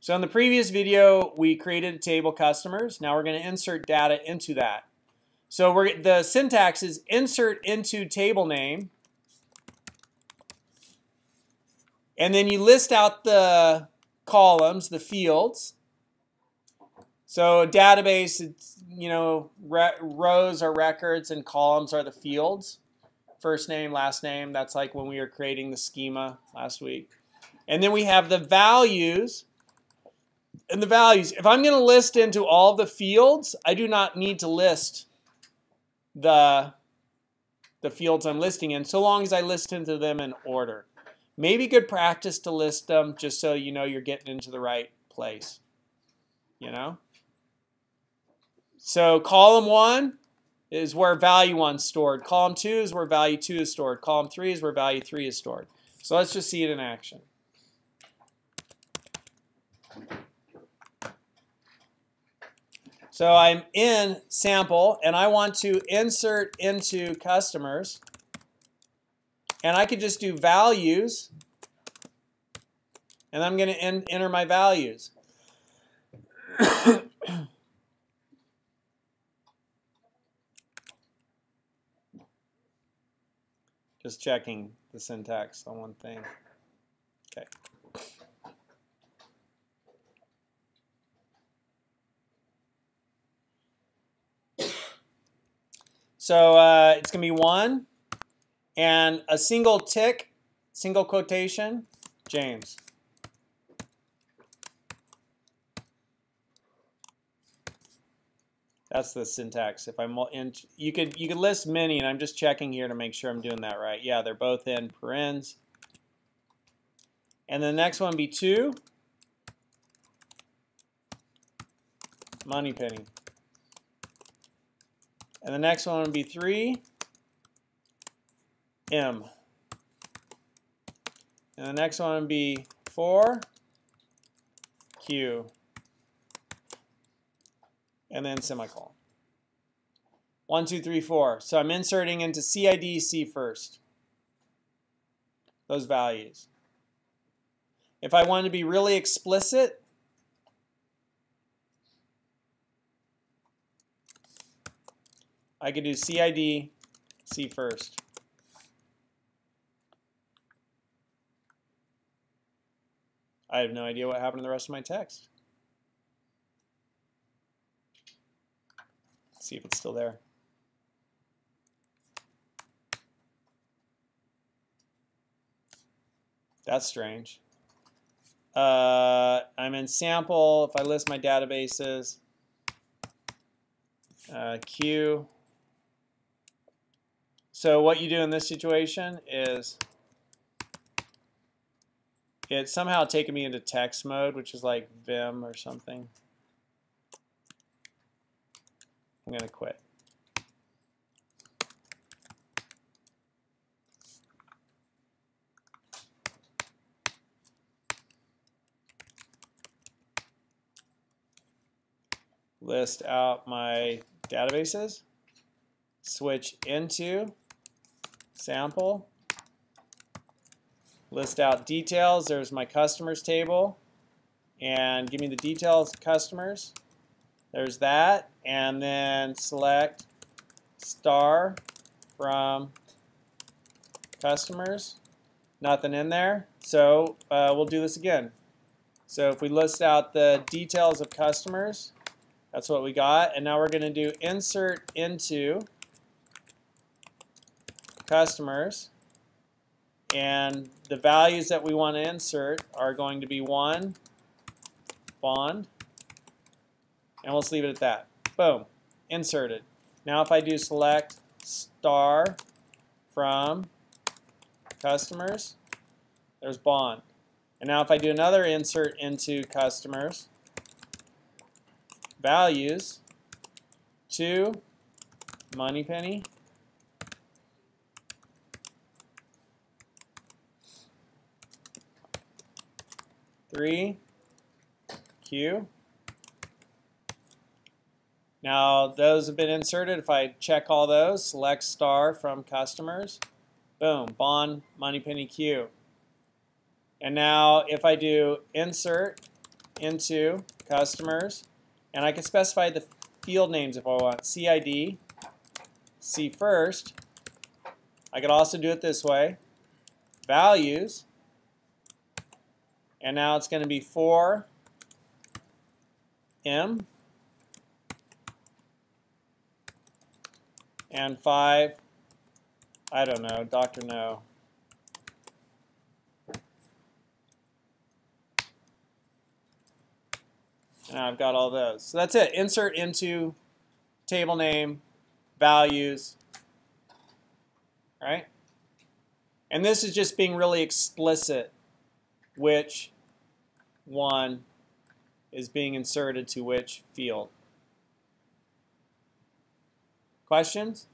So in the previous video, we created a table customers. Now we're going to insert data into that. So the syntax is insert into table name. And then you list out the columns, the fields. So a database, it's, rows are records and columns are the fields. First name, last name, that's like when we were creating the schema last week. And then we have the values. And the values, if I'm going to list into all of the fields, I do not need to list the fields I'm listing in, so long as I list into them in order. Maybe good practice to list them just so you know you're getting into the right place. So column 1 is where value 1 is stored. Column 2 is where value 2 is stored. Column 3 is where value 3 is stored. So let's just see it in action. So I'm in sample, and I want to insert into customers. And I could just do values, and I'm going to enter my values. Just checking the syntax on one thing. Okay. So it's going to be 1 and a single tick, single quotation, James. That's the syntax. If I'm in, you could list many, and I'm just checking here to make sure I'm doing that right. Yeah, they're both in parens. And the next one would be 2, Moneypenny. And the next one would be 3, M. And the next one would be 4, Q. And then semicolon. 1, 2, 3, 4. So I'm inserting into CID C first. Those values. If I wanted to be really explicit, I could do CID C first. I have no idea what happened to the rest of my text. Let's see if it's still there. That's strange. I'm in sample. If I list my databases, Q. So what you do in this situation is it's somehow taken me into text mode, which is like Vim or something. I'm going to quit. List out my databases. Switch into sample. List out details. There's my customers table. And give me the details of customers. There's that. And then select star from customers. Nothing in there. So we'll do this again. So if we list out the details of customers, that's what we got. And now we're going to do insert into customers. And the values that we want to insert are going to be 1, bond. And we'll just leave it at that. Boom. Inserted. Now if I do select star from customers, there's bond. And now if I do another insert into customers, values, 2, Moneypenny, 3, Q. Now those have been inserted. If I check all those, select star from customers, boom, bond, Moneypenny, Q. And now if I do insert into customers, and I can specify the field names if I want. CID, C first. I could also do it this way. Values, and now it's going to be for M and 5, I don't know, Dr. No. Now I've got all those. So that's it. Insert into table name, values, right? And this is just being really explicit which one is being inserted to which field. Questions?